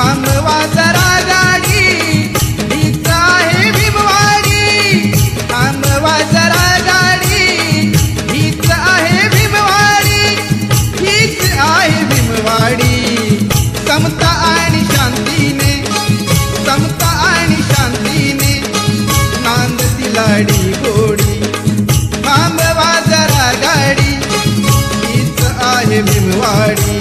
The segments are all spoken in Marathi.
थांबवा जरा गाडी, हीच आहे भीमवाडी. थांबवा जरा गाडी, हीच आहे भीमवाडी. हीच आहे भीमवाडी. समता आणि शांतीने, समता आणि शांतीने नांदती लाडी गोडी. थांबवा जरा गाडी, हीच आहे भीमवाडी.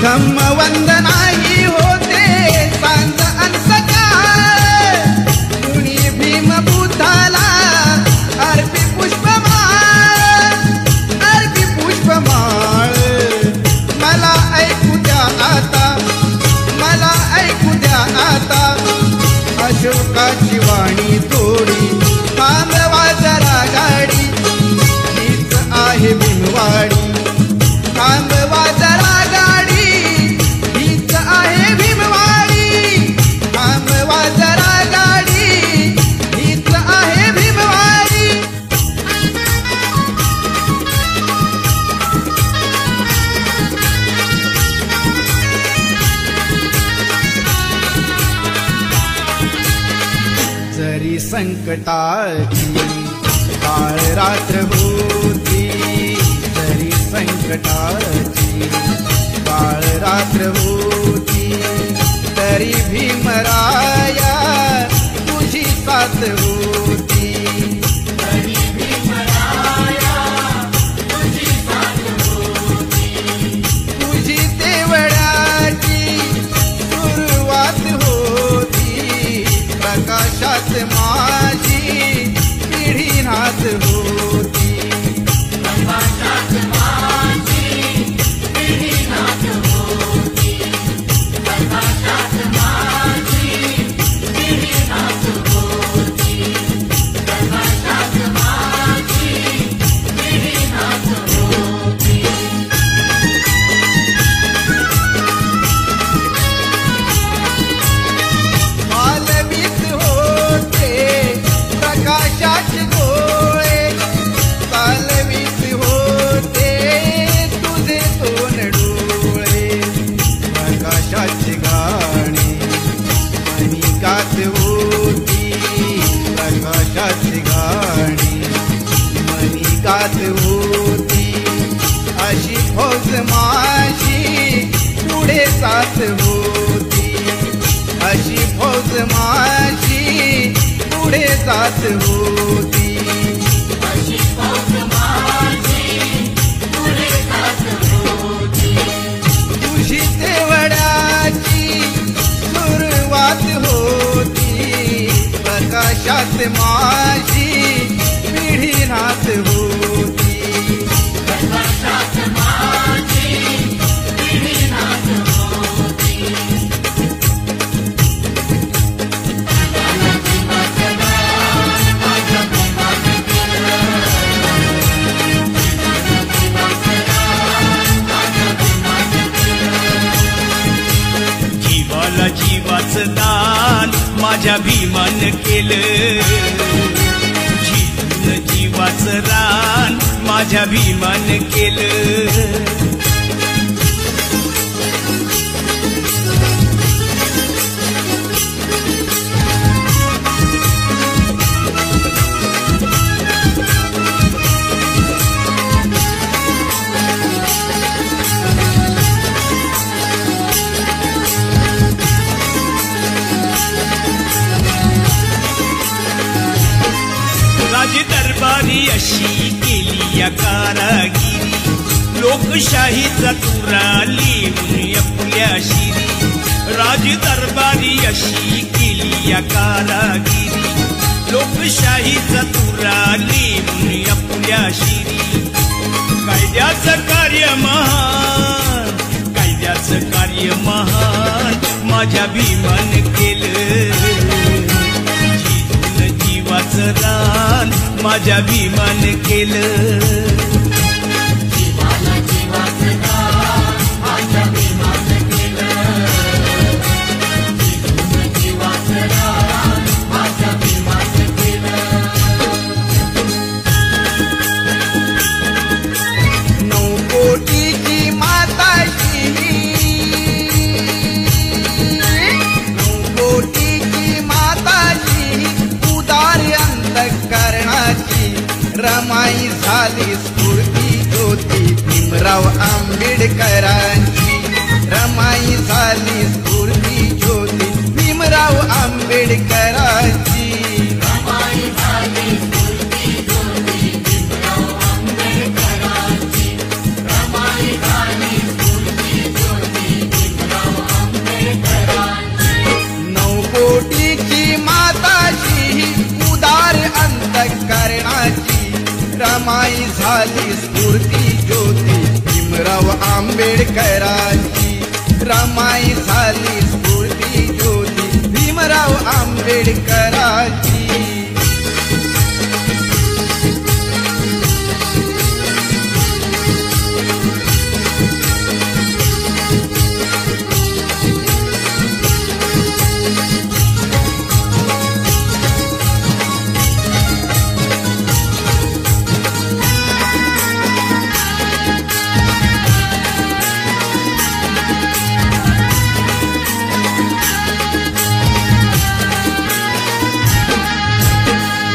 धम्मवंदनाही होते सांज अन सकाळ. कुणी भीम बुद्धाला अर्पी पुष्पमाळ, अर्पी पुष्पमाळ. मला ऐकू द्या आता, मला ऐकू द्या आता अशोकाची वाणी थोडी. थांबवा जरा गाडी, हीच आहे भीमवाडी. थांबवा जरा गाडी, हीच आहे भीमवाडी. थांबवा जरा गाडी, हीच आहे भीमवाडी. जरी संकटाची काळ रात्र होती, जरी संकटाची काळ रात्र होती, तरी भीमराया तुझी साथ होती. तरी भीमराया तुझी साथ होती. तुझी तेवढ्याची सुरुवात होती, प्रकाशात माझी पिढी नाथ होती. प्रकाशात माझी पिढी नाथ होती. प्रकाशात माझी पिढी नाथ होती. प्रकाशात माझी पिढी नाथ होती. मालवीत होते प्रकाशाचे गोळे, चालवीत होते तुझे दोन डोळे. प्रकाशाची गाणी मनी गात होती, प्रकाशाची गाणी मनी गात होती. अशी फौज माझी पुढे जात होती, अशी फौज माझी पुढे जात होती. अशी फौज माझी पुढे जात होती. तुझी तेवढ्याची सुरुवात होती, प्रकाशात माझी पिढी नाथ होती. प्रकाशात माझी पिढी नाथ होती. जीवाला जीवाचं दान माझ्या भीमान केलं. जीवन जीवाचं रान माझ्या भीमान केलं. राज दरबारी अशी केली या कारागिरी, लोकशाहीचा तुरा लिहून आपल्या शिरी. राज दरबारी अशी केली या कारागिरी, लोकशाहीचा तुरा लिहून आपल्या शिरी. कायद्याचं कार्य महान, कायद्याचं कार्य महान माझ्या भीमान केलं. जीवन जीवाचं रान माझ्या भीमान केलं. रमाई झाली स्फूर्ती ज्योती भीमराव आंबेडकरांची. रमाई झाली स्फूर्ती ज्योती भीमराव आंबेडकरांची. रमाई झाली स्फूर्ती ज्योती भीमराव आंबेडकरांची. रमाई झाली स्फूर्ती ज्योती भीमराव आंबेडकरांची. 9 कोटीची माताची उदार अंतःकरणाची. रमाई झाली स्फूर्ती ज्योती भीमराव आंबेडकरांची. रमाई झाली स्फूर्ती ज्योती भीमराव आंबेडकरांची.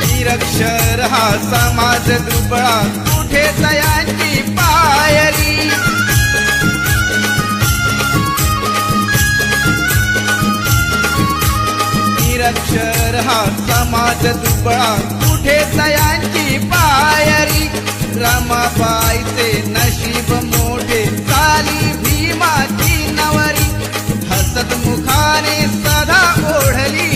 निरक्षर हा समाज दुबळा कुठे तयांची पायरी. निरक्षर हा समाज दुबळा कुठे तयांची पायरी. रमाबाईचे नशीब मोठे झाली भीमाची नवरी. हसत मुखाने सदा ओढली.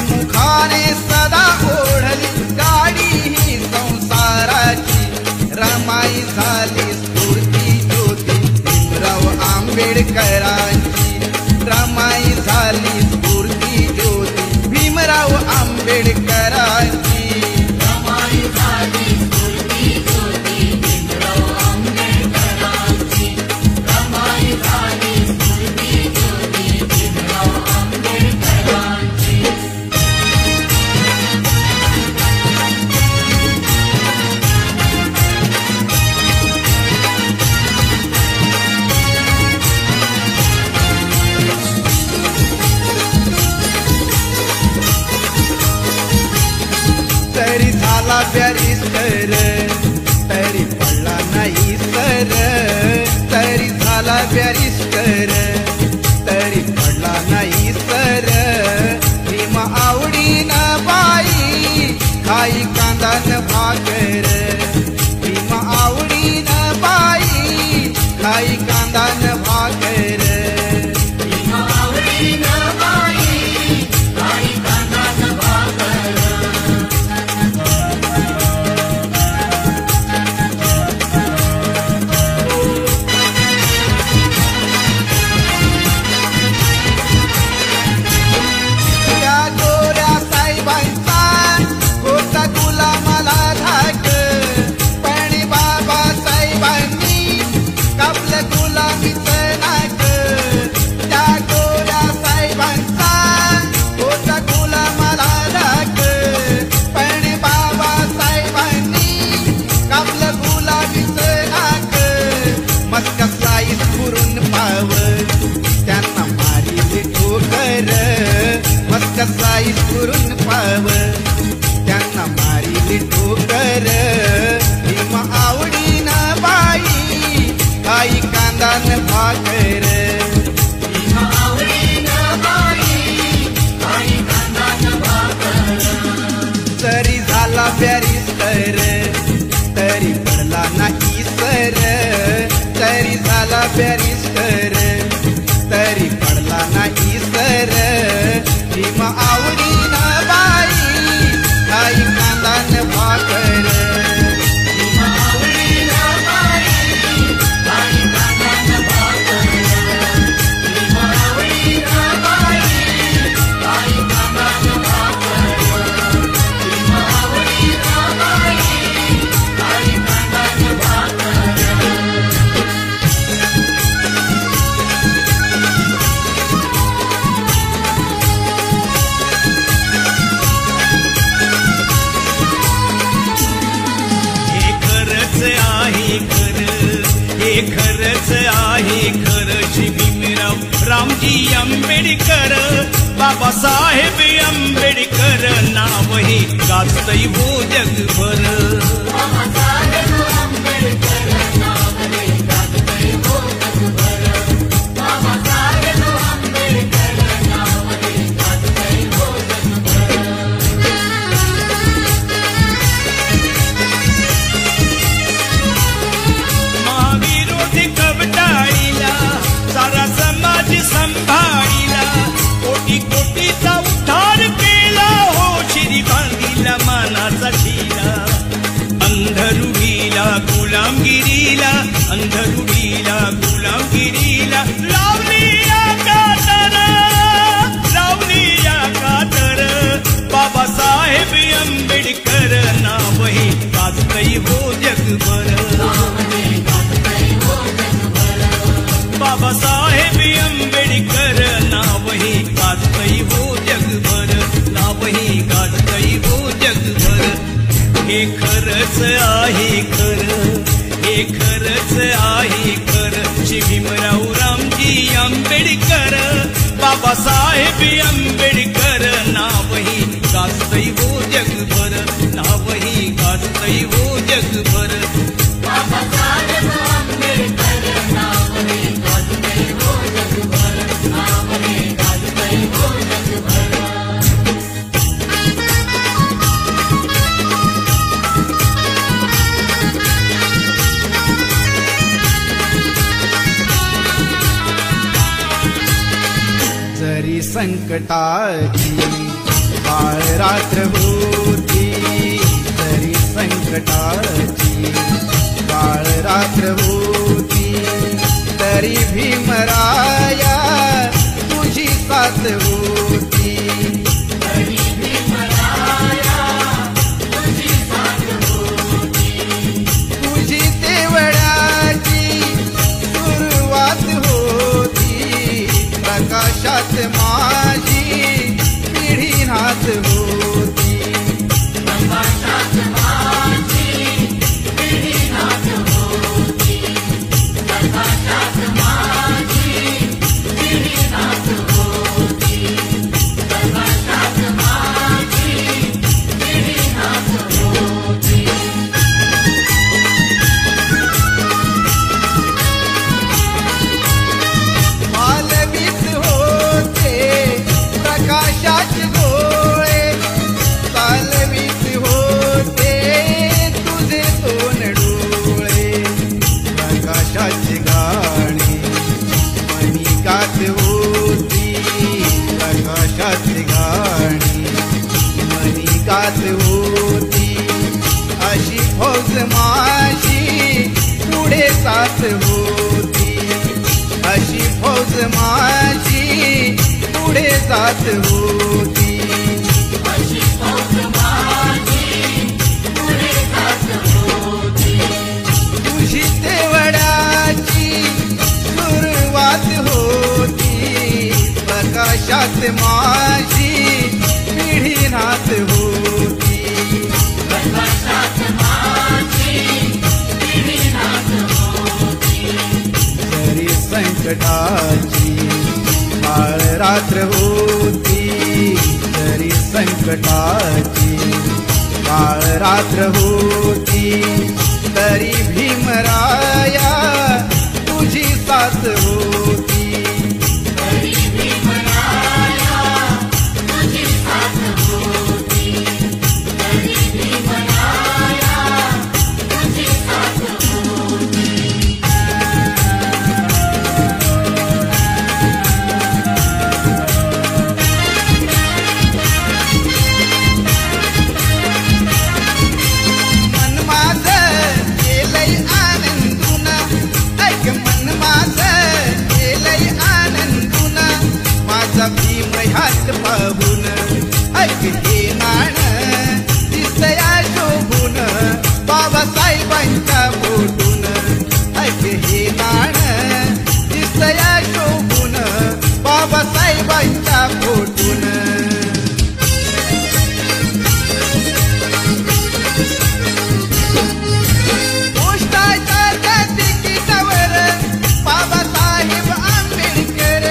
मुखाने सदा ओढली गाडी ही संसाराची. रमाई झाली स्फूर्ती ज्योती भीमराव आंबेडकरांची. रमाई झाली स्फूर्ती ज्योती भीमराव आंबेडकरांची. रमाई झाली स्फूर्ती ज्योती भीमराव आंबेडकरांची. रमाई झाली स्फूर्ती ज्योती भीमराव आंबेडकरांची. तरी झाला बॅरिस्टर तरी पडला नाही सर. तरी झाला बॅरिस्टर तरी पडला नाही सर. भीम आवडीनं बाई खाई कांदान भाकर. भीम आवडीनं बाई खाई कांदान भाकर. भीम आवडीनं बाई खाई कांदान भाकर. त्या गोऱ्या साहेबांचा होता गुलामाला धाक. पण बाबासाहेबांनी कापलं गुलामीचं नाक. त्या गोऱ्या साहेबांचा होता गुलामाला धाक. पण बाबासाहेबांनी कापलं गुलामीचं नाक. मस्का साईज पुरून पाव त्यांना मारील ठोकर. मस्का साईज पुरून पाव त्यांना मारील ठोकर. भीम आवडीनं बाई खाई कांदान भाकर. भीम आवडीनं बाई खाई कांदान भाकर. तरी झाला बॅरिस्टर तरी पडला नाही सर. तरी झाला बॅरिस्टर तरी पडला नाही सर. भीम आवडीनं आंबेडकर, बाबासाहेब आंबेडकर नाव हे गाजतय हो जगभर. बाबासाहेब आंबेडकर नाव हे गाजतय हो जगभर. बाबासाहेब आंबेडकर नाव हे गाजतय हो जगभर. महाविरोधी कवटाळीला सारा समाज संभाळीला, कोटी कोटीचा उद्धार केला हो श्री बांधीला मानाचा शिला. अंधरुढीला गुलामगिरीला, अंधरुढीला गुलामगिरीला लावली या कातर, लावली या कातर. बाबासाहेब आंबेडकर नाव हे गाजतय हो जगभर. बाबासाहेब आंबेडकर नाव हे गाजतय हो जगभर, नाव हे गाजतय हो जगभर. हे खरंच आहे खरं, हे खरंच आहे खरं. श्री भीमराव रामजी आंबेडकर, बाबासाहेब आंबेडकर नाव हे गाजतय हो जगभर, नाव हे गाजतय हो जगभर. बाबासाहेब आंबेडकर नाव हे गाजतय हो जगभर. नाव हे गाजतय हो जगभर. जरी संकटाची काळ रात्र होती, जरी संकटाची काळ रात्र होती, तरी भीमराया तुझी साथ होती. तरी भीमराया तुझी साथ होती. तुझी तेवढ्याची सुरुवात होती, प्रकाशात माझी पिढी नाथ होती. प्रकाशात माझी पिढी नाथ होती. प्रकाशात माझी पिढी नाथ होती. प्रकाशात माझी पिढी नाथ होती. मालवीत होते प्रकाशाचे डोळे, चालवीत होते तुझे दोन डोळे. प्रकाशाची गाणी मनी गात होती, प्रकाशाची गाणी मनी गात होती. अशी फौज माझी पुढे साथ होती, अशी फौज माझी पुढे जात होती. अशी फौज माझी पुढे जात होती. तुझी तेवढ्याची सुरुवात होती, प्रकाशात माझी पिढी नाथ होती. प्रकाशात माझी पिढी नाथ होती. जरी संकटाची काळ रात्र होती, जरी संकटाची काळ रात्र होती, तरी भीमराया तुझी साथ होती. तरी भीमराया तुझी साथ होती. तरी भीमराया तुझी साथ होती. मन माझं केलंय आनंदून, ऐक मन माझं केलंय आनंदून. माझा भीम ह्यात पाहून, ऐक हे नाण दिसया शोभून. बाबासाहेबांच्या फोटून, ऐक हे नाण दिसया शोभून. बाबासाहेबांच्या फोटून. पोस्टाच्या तिकिटावर बाबासाहेब आंबेडकर,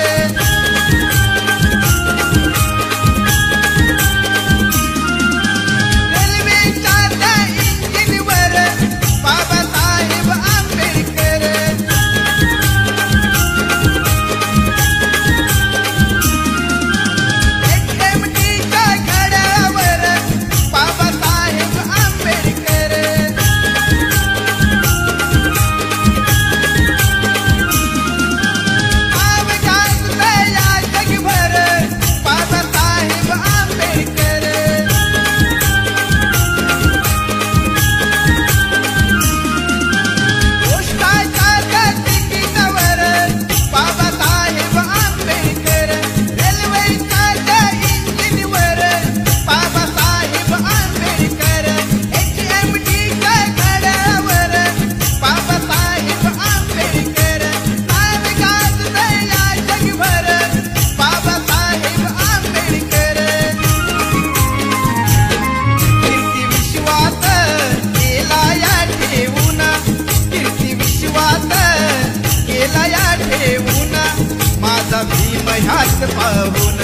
हात पाहून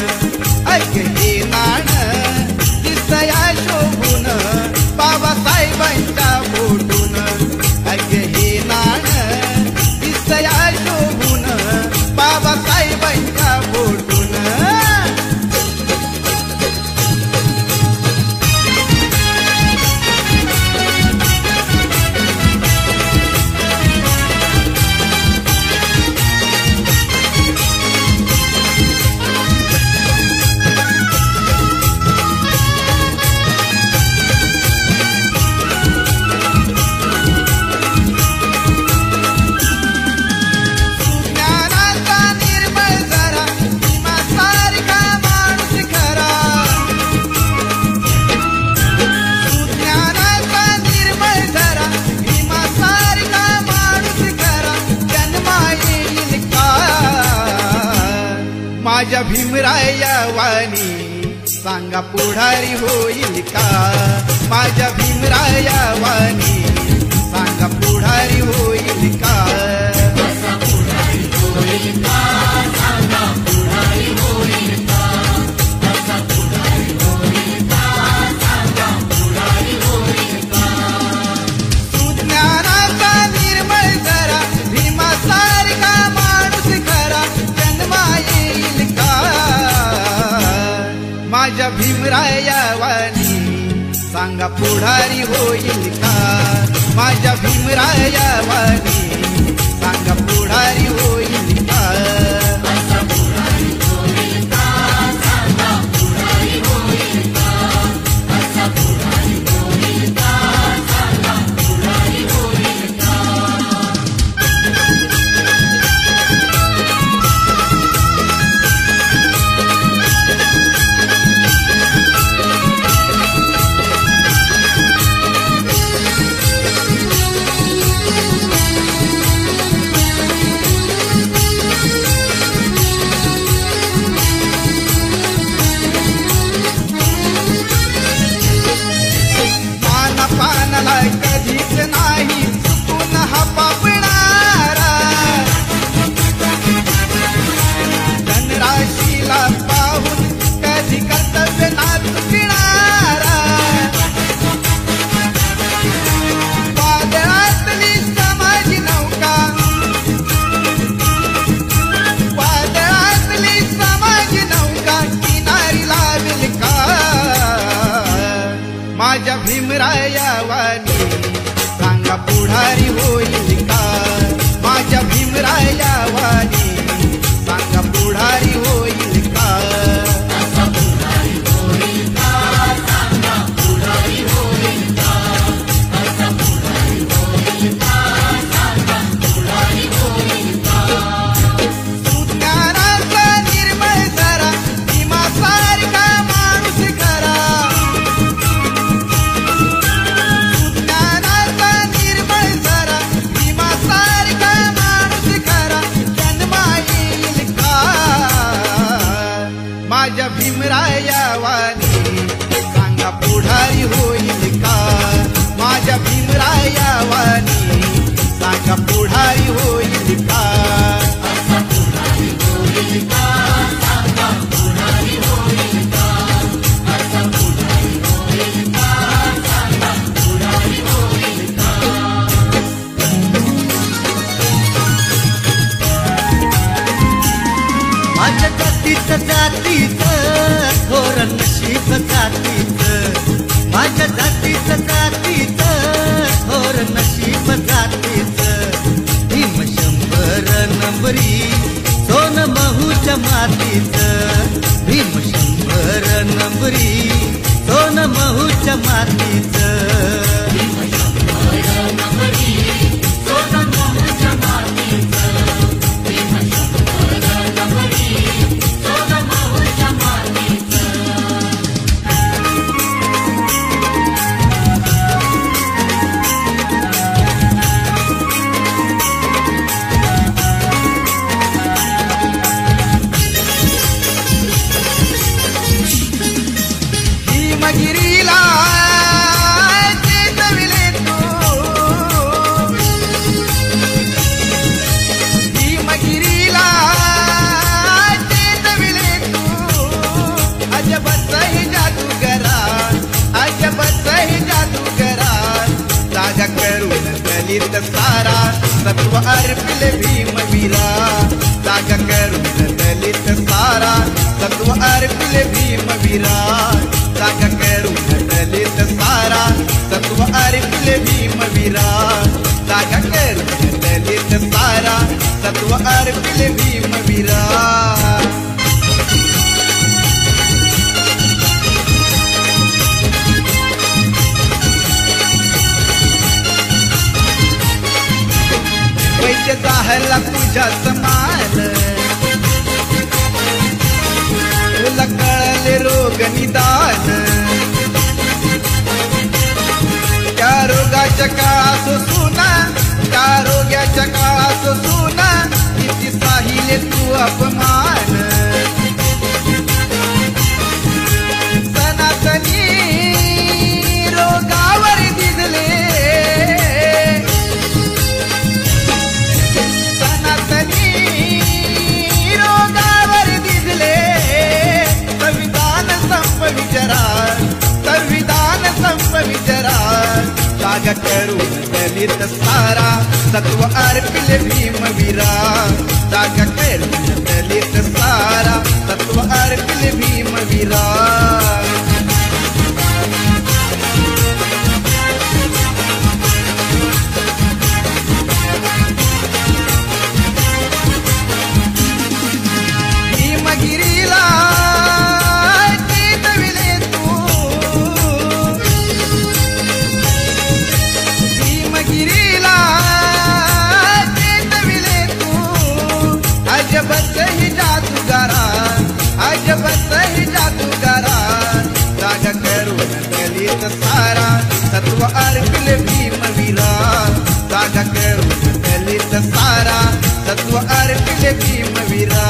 ऐक हे नाण दिसया शोभून बाबासाहेबांच्या फोटून ऐक हे नाण दिसया शोभून बाबासाहेबांच्या फोटून माझ्या भीमराया वाणी सांगा पुढारी होईल का माझ्या भीमराया वाणी सांगा पुढारी होईल का सुज्ञानाचा निर्मळ जरा भीमासारखा माणूस खरा जन्मा येईल का माझ्या भीमराया वाणी सांगा पुढारी होईल का माझ्या भीमराया वाणी सांगा पुढारी होईल का पानाला कधीच नाही चुकून हा पापणारा धनराशीला पाहून कधी कर्तव्य ना चुकणारा वादळातली समाजी नौका वादळातली समाजी नौका किनारी लावेल का माझ्या भीमराया वाणी सांगा पुढारी होईल का माझ्या भीमराया वाणी सांगा पुढारी होईल का सुज्ञानाचा निर्मळ जरा भीमासारखा माणूस खरा माझ्या भीमराया वाणी सांगा पुढारी होईल का माझ्या भीमराया वाणी सांगा पुढारी होईल का माझ्या जातीचं थोर नशीब जातीचं माझ्या जातीचं थोर नशीब जातीचं भीम 100 नंबरी सोन महूच्या मातीचं भीम 100 नंबरी सोन महूच्या मातीचं भीमगिरीला चेतविले तू भीमगिरीला चेतविले दलित सारा सत्व अर्पिले भीमवीरा जागा करून दलित सारा सत्व अर्पिले भीमवीरा जागा करून दलित सारा सत्व अर्पिले भीमवीरा जागा करून दलित सारा सत्व अर्पिले भीमवीरा वैद्य जाहला तुझ्या समान तुला कळले रोग निदान त्या रोगाच्या काळात सुना त्या रोग्याच्या काळात सुना किती साहिले तू अपमान सनातनी रोगावर दिसले संविधान संपविचरा जागा करून दलित सारा सत्व अर्पिले भीमवीरा जागा करून दलित सारा सत्व अर्पिले भीमवीरा भीमगिरीला अजबही जादूगारा जागा करून दलित सारा सत्व अर्पिले भीमवीरा जागा करून दलित सारा सत्व अर्पिले भीमवीरा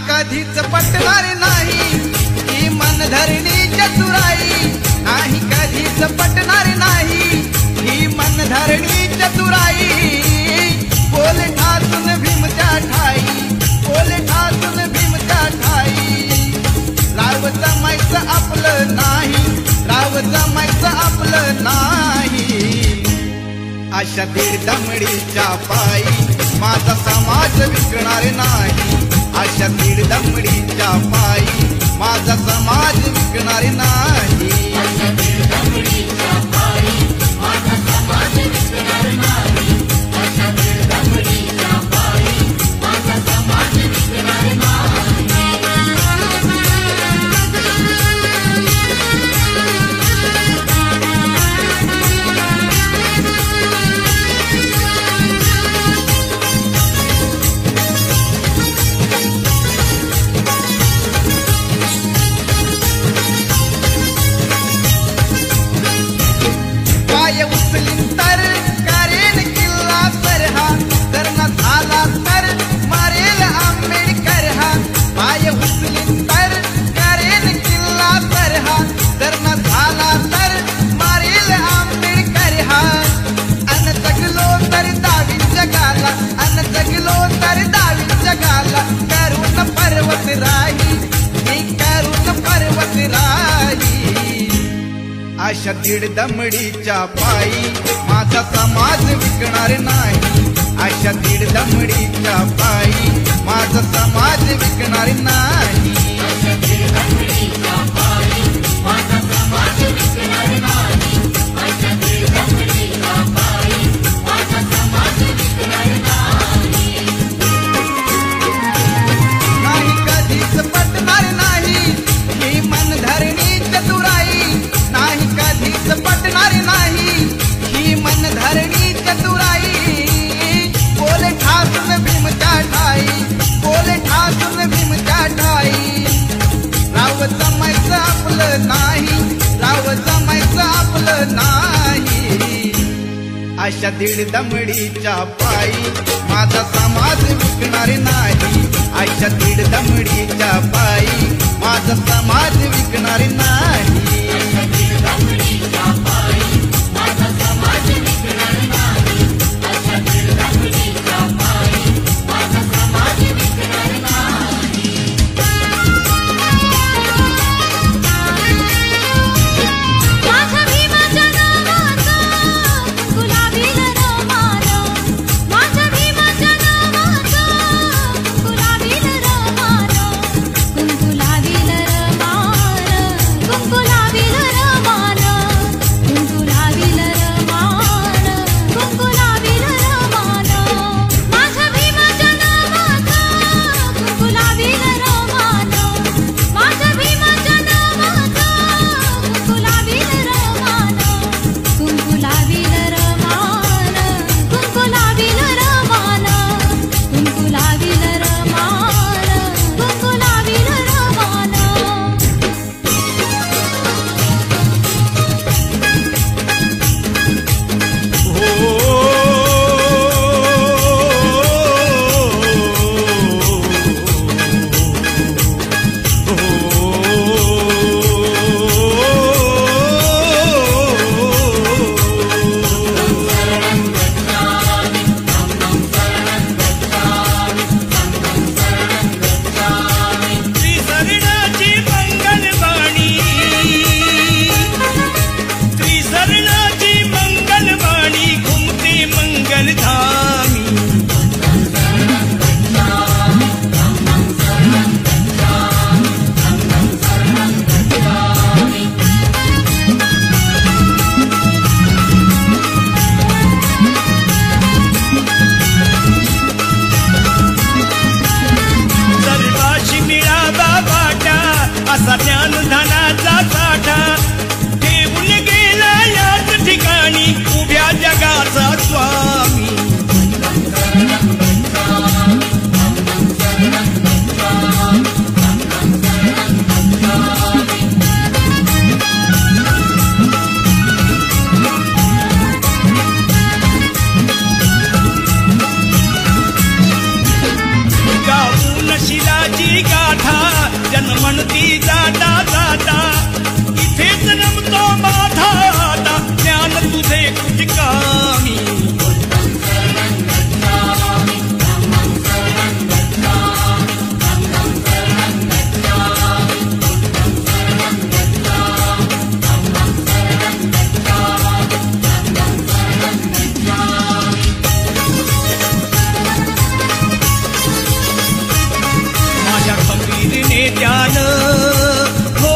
कधीच पटणार नाही ही मनधरणी चतुराई नाही कधीच पटणार नाही ही मनधरणी चतुराई बोल ठासून भीमच्या ठाई बोल ठासून भीमच्या ठाई राव जमायचं आपलं नाही राव जमायचं आपलं नाही अशा दीड दमडीच्या पायी माझा समाज विकणार नाही अशा दीड दमडीच्या पायी माझा समाज विकणार नाही अशा दीड दमडीच्या पायी अशा दीड दमडीच्या पायी माझा समाज विकणार नाही. अशा दीड दमडीच्या पायी माझा समाज विकणार नाही. नाही कधीच पटणार नाही ही मनधरणी चतुराई. नाही कधीच पटणार नाही ही मनधरणी चतुराई. बोले ठासून भीमच्या ठाई, बोले ठासून भीमच्या ठाई. राव जमायचं आपलं नाही, राव जमायचं आपलं नाही. अशा दीड दमडीच्या पायी माझा समाज विकणार नाही. अशा दीड दमडीच्या पायी माझा समाज विकणार नाही. असा ज्ञानधनाचा साठा ठेवून गेला याच ठिकाणी उभ्या जगाचा स्वामी. गाऊन शिलाची गाथा जन्मणती जाता जाता इथेच रमतो माझा आता ज्ञान तुझे कुठकामी. माझ्या खंबीरने ध्यान हो,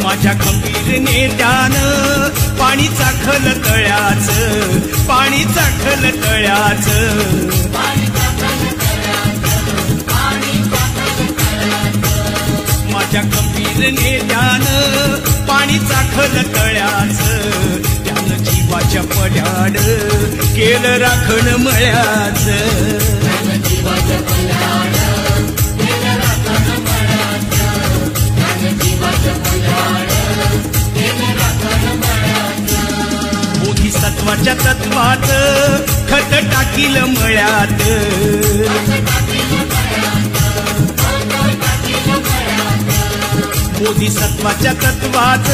माझ्या खंबीरने ध्यान पाणी चाखल तळ्याच, पाणी चाखल तळ्याच. माझ्या खंबीरने ध्यान पाणी चाखल तळ्याच. त्यानं जीवाच्या पड्याड केलं राखण मळ्याच. बोधिसत्वाच्या तत्वात खत टाकील मळ्यात. बोधिसत्वाच्या तत्वात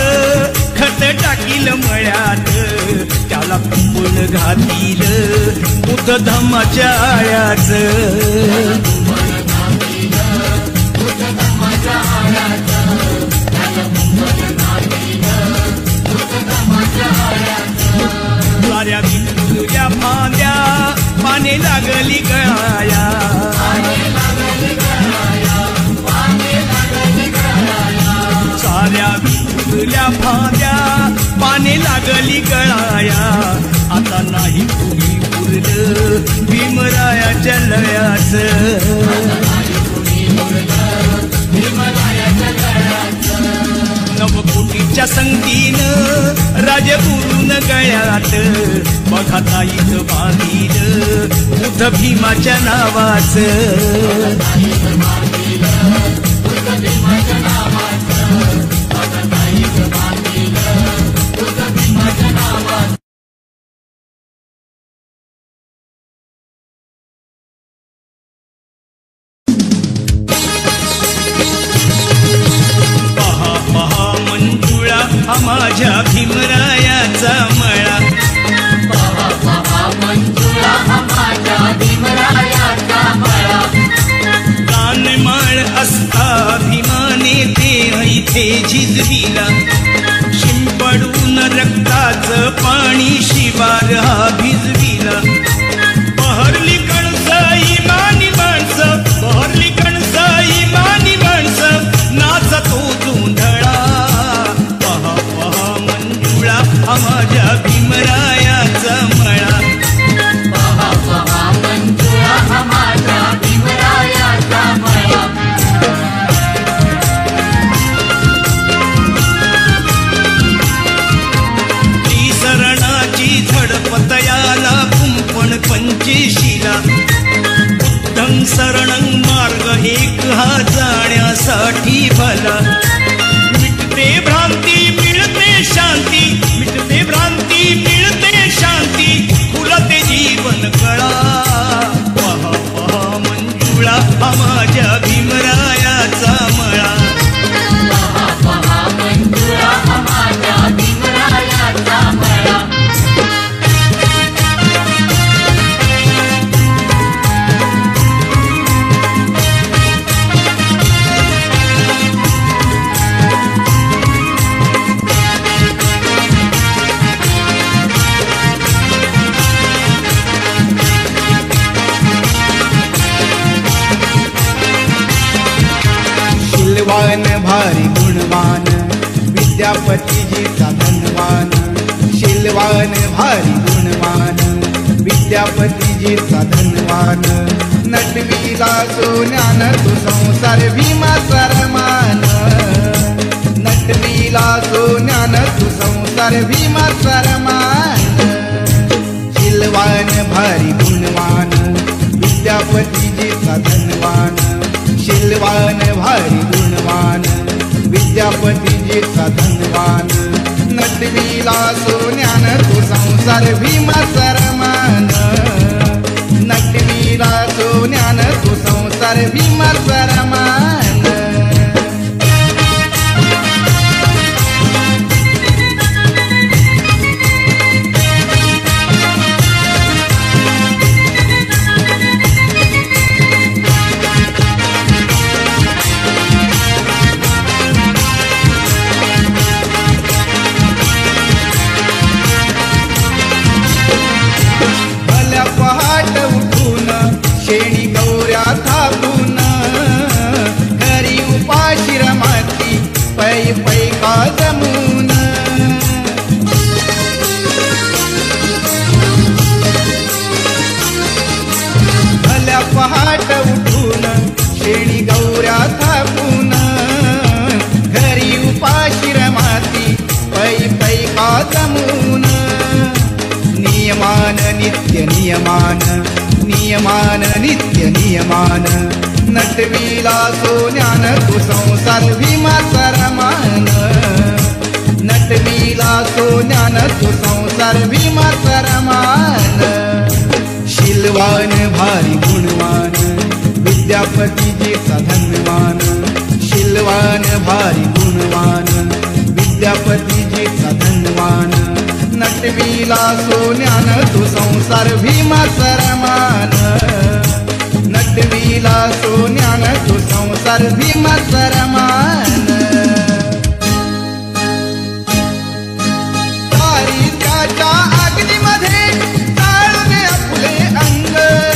खत टाकील मळ्यात. त्याला कुंपण घातील बुद्ध धम्माच्या आळ्याच. पाने लागली गळाया. साऱ्या विखुरल्या फांद्या पाने लागली गळाया. आता नाही कुणी उरलं भीमरायाच्या लयाच. नवकोटीच्या संगतीनं राजगुरून गळ्यात बघा ताईच बांधील बुद्ध भीमाच्या नावाच. माझ्या भीमरायाचा मळा. कानमाळ असता भीमाने ते इथे झिजविला. शिंपडून रक्ताचं पाणी शिवार हा भिजविला. बहरली कणसं इमानी माणसं, बहरली कणसं इमानी माणसं, नाचतो धुंधळा. माझ्या भीमरायाचा मळा. त्रिसरणाची झडप तयाला कुंपण पंचेशीला. बुद्धं शरणं मार्ग एक हा जाण्यासाठी भला. मिटते भ्रांती मिळते शांती, मिटते भ्रांती मिळते शांती, खुलते जीवन कळा. पहा पहा मंजुळा हा माझ्या भीमरायाचा मळा. शीलवान भारी गुणवान विद्यापतीजीचा धनवान. शीलवान भारी गुणवान विद्यापतीजीचा धनवान. नटवीला सोन्यान तू संसार भीमा सरमान. नटवीला सोन्यान तू संसार भीमा सरमान. शीलवान भारी गुणवान विद्यापतीजीचा धनवान. शीलवान भारी गुणवान विद्यापतीजीचा धनवान. नटवीला सोन्यान तू संसार भीमा सरमान. नटवीला सोन्यान तू संसार भीमा सरमान. पहाट उठून शेणी गौऱ्या थापून घरी उपाशी रमाती पै पै का जमून. भल्या पहाट उठून शेणी गौऱ्या थापून घरी उपाशी रमाती पै पै का जमून. नियमान नित्य नियमान, नियमान नित्य नियमान. नटवीला सोन्यान तू संसार भीमा सरमान. नटवीला सोन्यान तू संसार भीमा सरमान. शीलवान भारी गुणवान विद्यापतीजीचा धनवान. शीलवान भारी गुणवान विद्यापतीजीचा धनवान. नटवीला सोन्यान तू संसार भीमा सरमान. नटवीला सोन्यान तू संसार भीमा सरमान. दारिद्र्याच्या अग्नीमध्ये जाळून आपले अंग.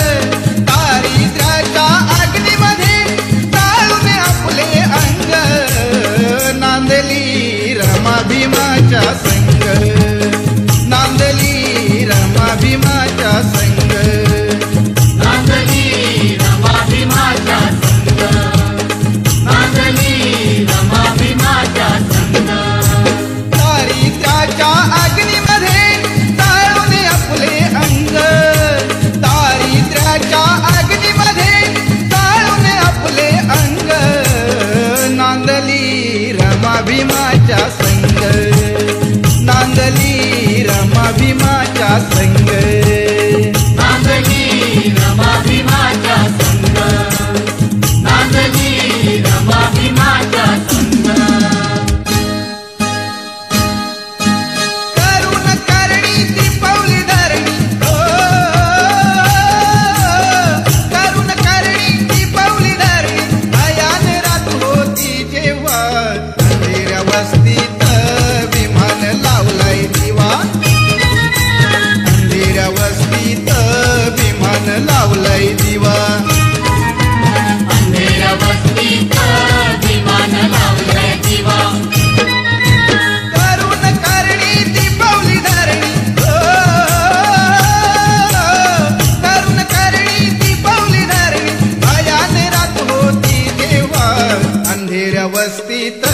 अंधेऱ्या वस्तीत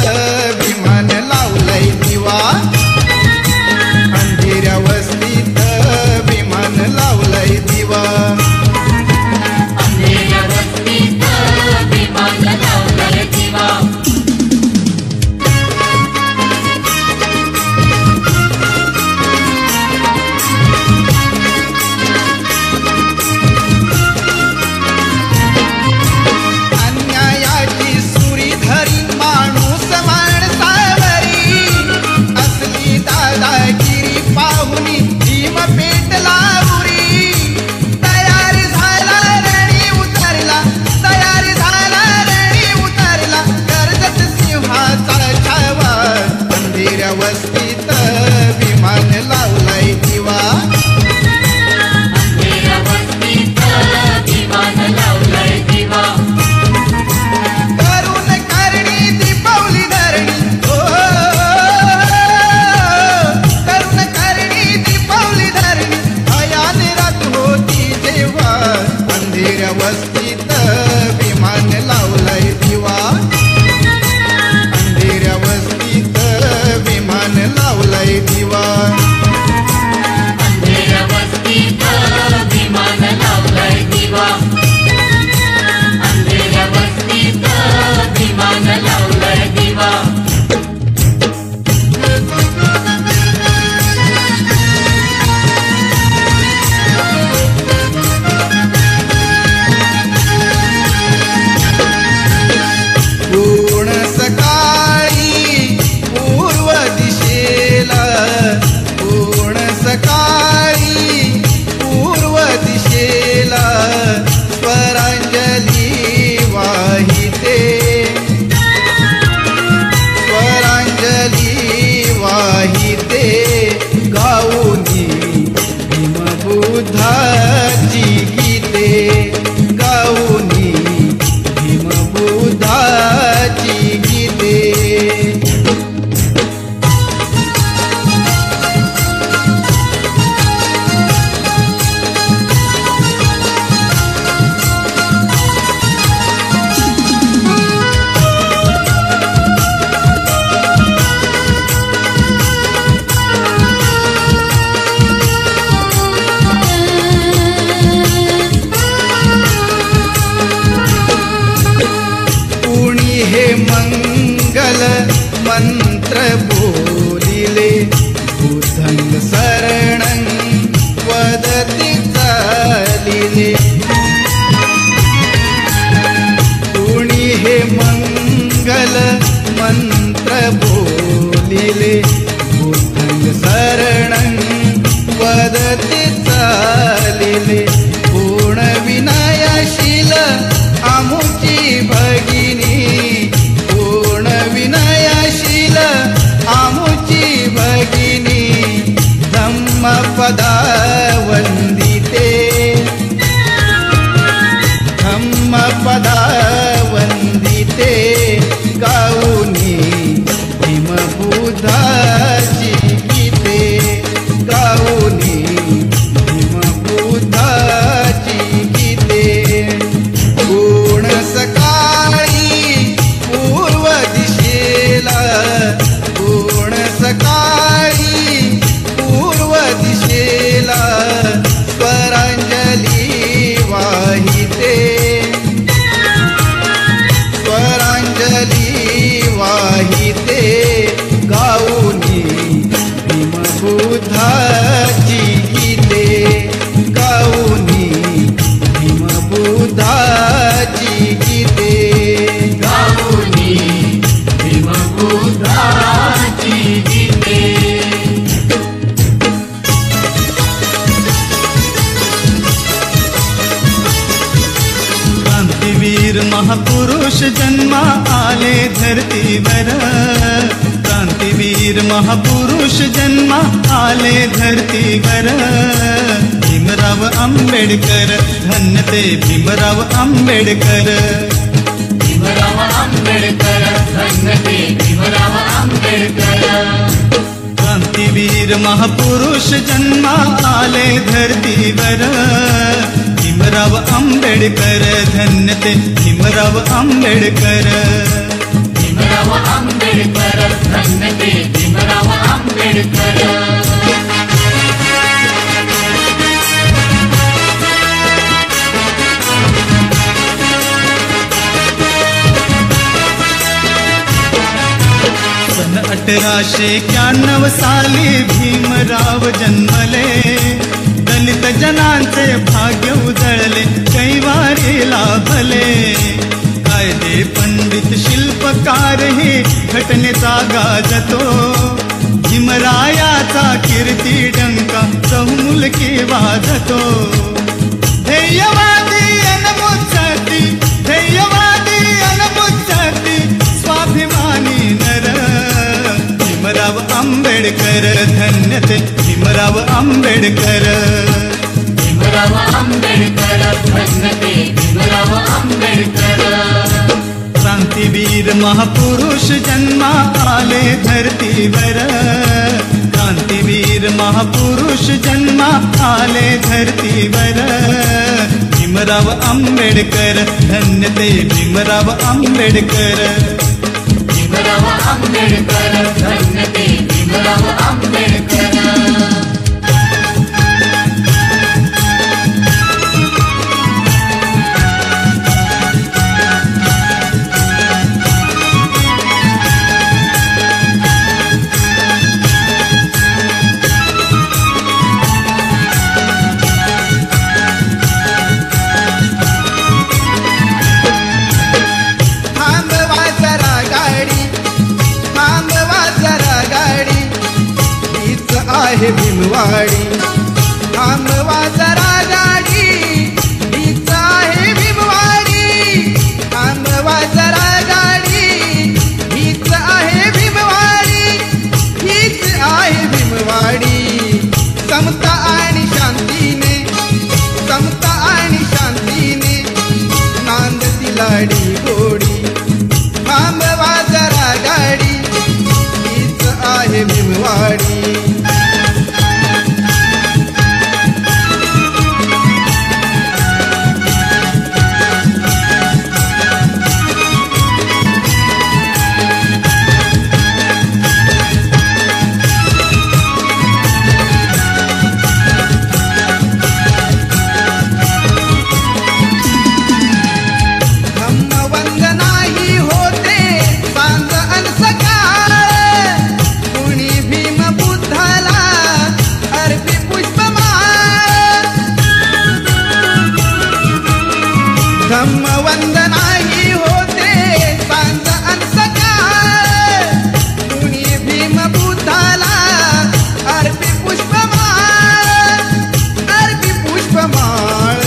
विमान लावलंय दिवा अंधेऱ्या वस्तीत विमान लावलंय दिवा अंधेऱ्या वस्तीत विमान लावलंय दिवा वस्तीत विमान लावलंय दिवा अंधेऱ्या वस्तीत विमान लावलंय दिवा करून करणी दीपावली धरणी हो करून करणी दीपावली धरणी अयान रात होती जेव्हा अंधेऱ्या वस्तीत विमान लावलंय दिवा अंधेऱ्या वस्तीत विमान लावलंय दिवा अंधेऱ्या वस्तीत विमान लावलंय दिवा अंधेऱ्या वस्तीत विमान लावलंय दिवा पूर्ण सकाळी पूर्व दिशेला पूर्ण सकाळी पूर्व दिशेला स्वरांजली वाहिते स्वरांजली वाहिते गाऊनी भीमबुद्धाची गीते गाऊनी भीमबुद्धाची गीते कुणी हे मंगल मंत्र बोलिले बुद्धं शरणं वदति चालिले कुणी हे मंगल मंत्र बोलिले बुद्धं शरणं वदति चालिले पूर्ण विनयशील आमुची भगिनी पूर्ण विनयशील आमुची भगिनी धम्मपदा वंदिते धम्मपदा वंदिते गाऊनी भीमबुद्धाची गीते गाऊनी भीमबुद्धाची गीते पूर्ण सकाळी पूर्व दिशेला पूर्ण सकाळी पूर्व दिशेला स्वरांजली वाहिते स्वरांजली वाहिते गाऊनी भीमबुद्धाची गीते गाऊनी भीमबुद्धाची गीते गाऊनी भीमबुद्धाची गीते क्रांतीवीर महापुरुष जन्मा आले धरतीवर क्रांतीवीर महापुरुष जन्मा आले धरतीवर भीमराव आंबेडकर धन्य ते भीमराव आंबेडकर भीमराव आंबेडकर धन्य ते भीमराव आंबेडकर क्रांतीवीर महापुरुष जन्मा आले धरतीवर भीमराव आंबेडकर धन्य ते भीमराव आंबेडकर 1891 साली भीमराव जन्मले, दलित जनांचे भाग्य उजळले, कैवारी लाभले. कायदे पंडित शिल्पकार ही घटनेचा गाजतो, भीमरायाचा कीर्ती डंका चहुमुलकी वाजतो. ध्येयवादी अनमुत्सती, ध्येयवादी अनमुत्सती, स्वाभिमानी नर भीमराव आंबेडकर. धन्य ते भीमराव आंबेडकर. भीमराव आंबेडकर, धन्य ते भीमराव आंबेडकर. क्रांतीवीर महापुरुष जन्मा आले धरतीवर, क्रांतीवीर महापुरुष जन्मा आले धरतीवर. भीमराव आंबेडकर, धन्य ते भीमराव आंबेडकर. भीमराव आंबेडकर, धन्य ते भीमराव आंबेडकर. आहे भीमवाडी, थांबवा जरा गाडी, हीच आहे भीमवाडी. थांबवा जरा गाडी, हीच आहे भीमवाडी, हीच आहे भीमवाडी. समता आणि शांतीने, समता आणि शांतीने नांदती लाडी गोडी. थांबवा जरा गाडी, हीच आहे भीमवाडी. धम्मवंदनाही होते सांज अन सकाळ, कुणी भीम बुद्धाला अर्पी पुष्पमाळ, अर्पी पुष्पमाळ.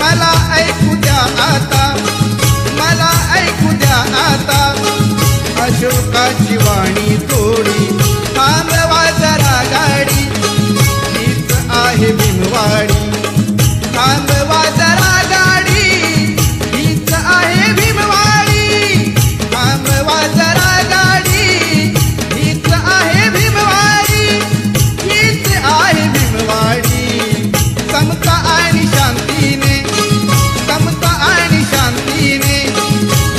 मला ऐकू द्या आता, मला ऐकू द्या आता अशोकाची वाणी थोडी. थांबवा जरा गाडी, हीच आहे भीमवाडी. थांबवा जरा गाडी, हीच आहे भीमवाडी. थांबवा जरा गाडी, हीच आहे भीमवाडी, हीच आहे भीमवाडी. समता आणि शांतीने, समता आणि शांतीने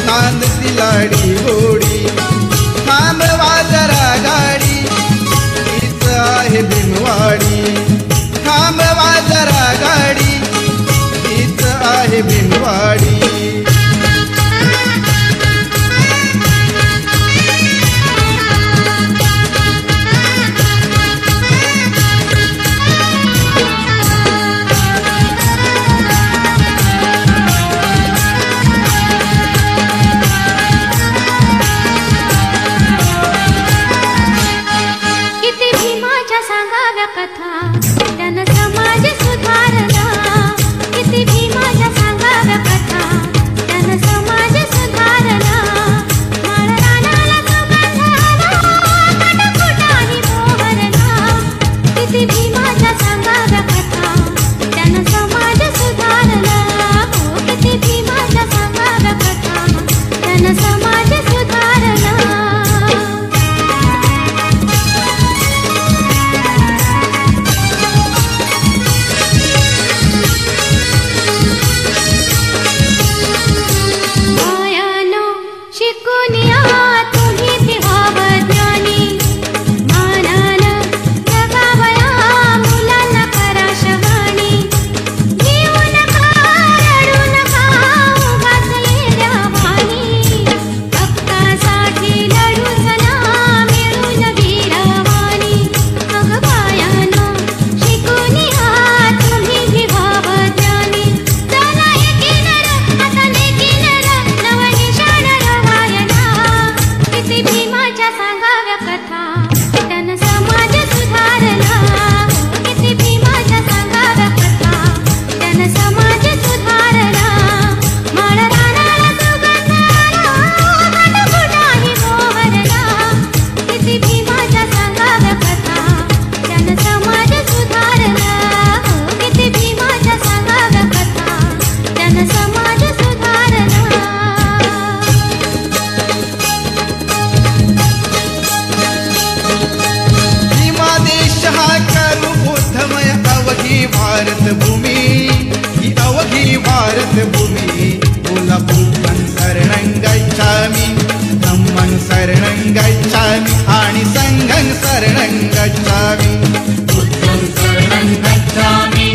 नांदती लाडी गोडी. थांबवा जरा गाडी, हीच आहे भीमवाडी. थांबवा जरा गाडी, हीच आहे भीमवाडी. किती भीमाच्या सांगाव्या कथा, त्यानं समाज सुधारला. किती भीमाच्या सांगाव्या कथा, त्यानं समाज सुधारला. माळरानाला सुगंध आला, काटाकुटाने मोहरला. किती भीमाच्या सांगाव्या कथा, त्यानं समाज सुधारला. हो, किती भीमाच्या सांगाव्या कथा, त्यानं समाज सुधारला. शरणं गच्छामि आणि संघं शरणं गच्छामि बुद्धं शरणं गच्छामि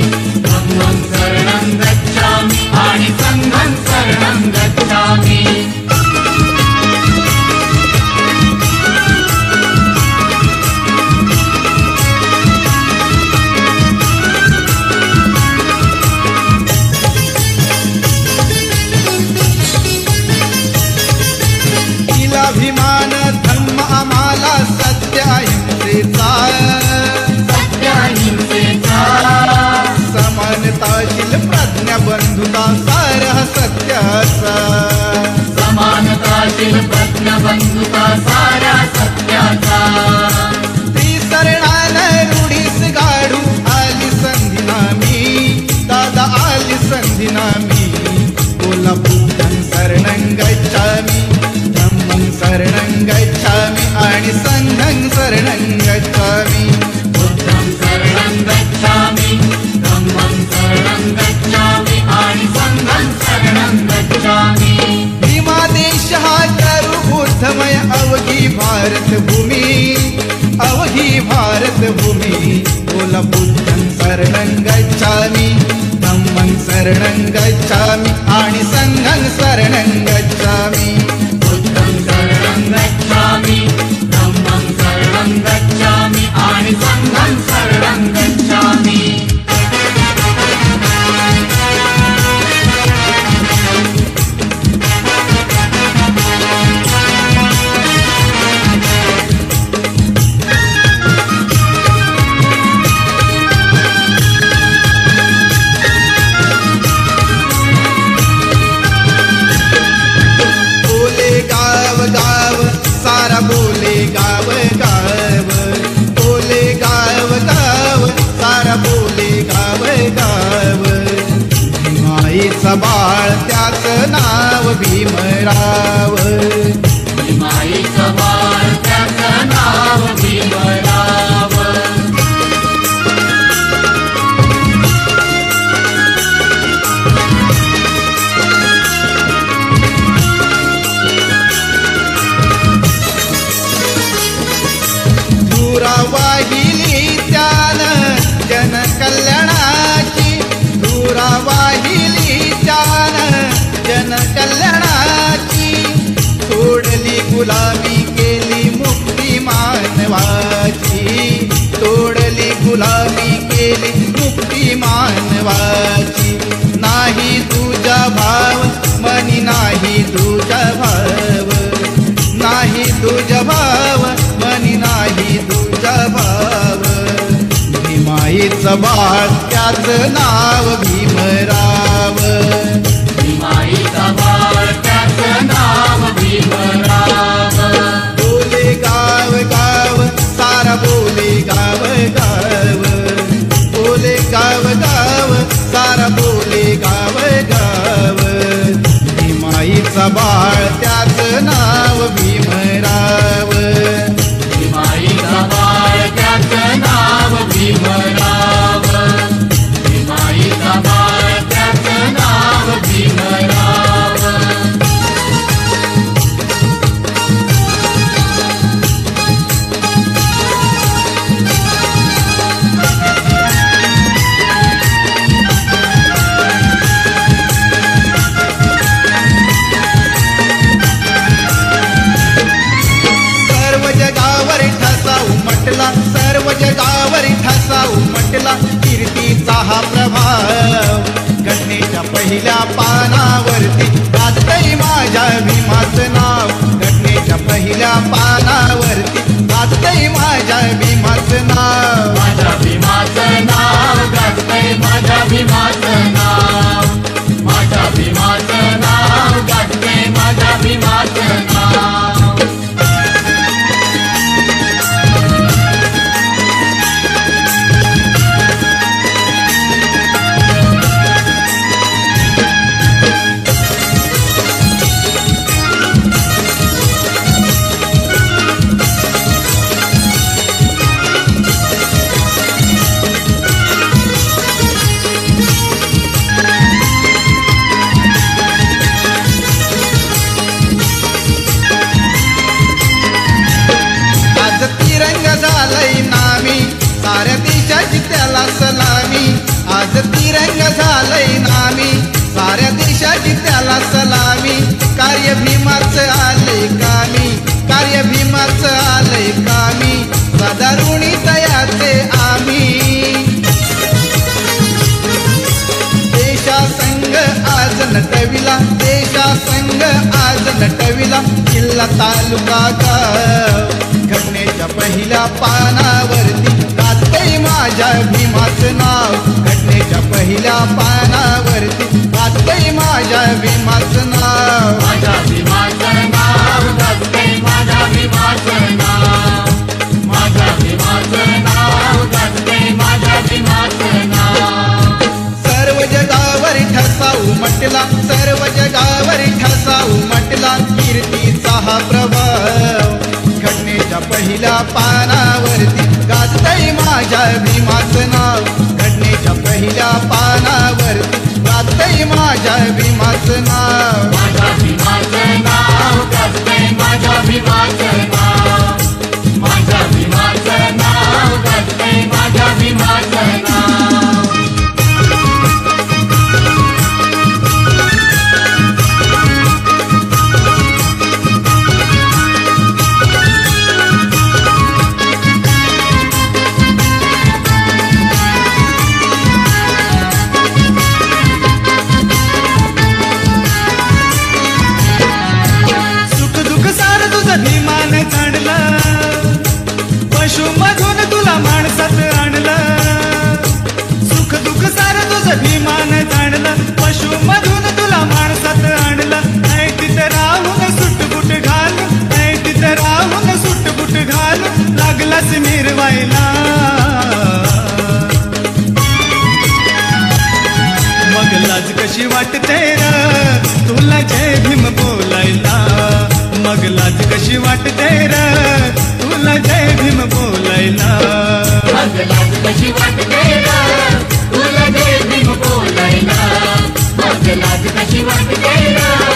धम्मं शरणं गच्छामि आणि संघं शरणं गच्छामि अभिमान धर्म आम्हाला सत्य अहिंसेचा समानताशील प्रज्ञा बंधुता सारह सत्याचा समानताशील प्रज्ञा बंधुता सारा सत्याचा त्रिसरणान रूढीस गाडू आली संधी नामी दादा आली संधी नामी बोला बुद्धं शरणं गच्छामि शरणं गच्छामि आणि संघं शरणं गच्छामि बुद्धं शरणं गच्छामि धम्मं शरणं गच्छामि आणि संघं शरणं गच्छामि भीमा देश हा तरु बुद्धमय अवघी भारत भूमी बोला बुद्धं शरणं गच्छामि धम्मं शरणं गच्छामि आणि संघं शरणं गच्छामि गच्छामि धम्मं शरणं गच्छामि आणि संघं शरणं गच्छामि बोले गाव गाव बोले गाव गाव सारा बोले गाव गाव भीमाईचा बाळ त्याचं नाव भीमराव भीमाईचं बाळ त्याचं नाव भीमराव वाहिली त्यानं जन कल्याणाची धुरा वाहिली त्यानं जन कल्याणाची तोडली गुलामी केली मुक्ती मानवाची तोडली गुलामी केली मुक्ती मानवाची नाही तुझा भाव मनी नाही तुझा भाव नाही तुझा भाव मनी नाही तुझा भाव भीमाईचं बाळ त्याचं नाव भीमराव भीमाईचं बाळ त्याचं नाव भीमराव बोले गाव गाव सारा बोले गाव गाव बोले गाव गाव सारा बोले गाव गाव भीमाईचं बाळ त्याचं नाव भीमराव भीमाईचं बाळ त्याचं नाव भीमराव भीमाईचं बाळ त्याचं नाव भीमराव सर्व जगावर ठसा उमटला कीर्तीचा हा प्रभाव घटनेच्या पहिल्या पानावरती गाजतंय माझ्या भीमाचं नाव घटनेच्या पहिल्या पानावरती गाजतंय माझ्या भीमाचं नाव माझ्या भीमाचं नाव गाजतंय माझ्या भीमाचं नाव माझ्या भीमाचं नाव गाजतंय माझ्या भीमाचं नाव कार्य भीमाचं आले कामी, कार्य भीमाचं आले कामी, सदा ऋणी तयाचे आम्ही. देशा संग आज नटविला, देशा संग आज नटविला, किल्ला तालुका गाव. घटनेच्या पहिल्या पानावरती गाजतंय माझ्या भीमाचं नाव. घटनेच्या पहिल्या पानावरती गाजतंय माझ्या भीमाचं नाव. माझ्या भीमाचं नाव गाजतंय, माझ्या भीमाचं नाव, माझ्या भीमाचं नाव गाजतंय, माझ्या भीमाचं नाव. सर्व जगावर ठसा उमटला, सर्व जगावर ठसा उमटला, कीर्तीचा हा प्रभाव. घटनेच्या पहिल्या पानावरती गाजतंय माझ्या भीमाचं नाव. घटनेच्या पहिल्या पानावरती गाजतंय माझ्या भीमाचं नाव. माझ्या भीमाचं नाव गाजतंय, माझ्या भीमाचं नाव, माझ्या भीमाचं नाव गाजतंय, माझ्या भीमाचं नाव. भीमाने जाणलं, पशुमधून तुला माणसात आणलं. सुख दुःख सार तुझं भीमाने जाणलं, पशुमधून तुला माणसात आणलं. ऐ तिथं राहून सुटबुट घाल, ऐ तिथं राहून सुटबुट घाल, लागलास मिरवायला. मग लाज कशी वाटते र तुला जय भीम बोलायला. मग लाज कशी वाटते र तुला जय भीम बोलायला. मग लाज कशी वाटते र तुला जय भीम बोलायला. मग लाज कशी वाटते र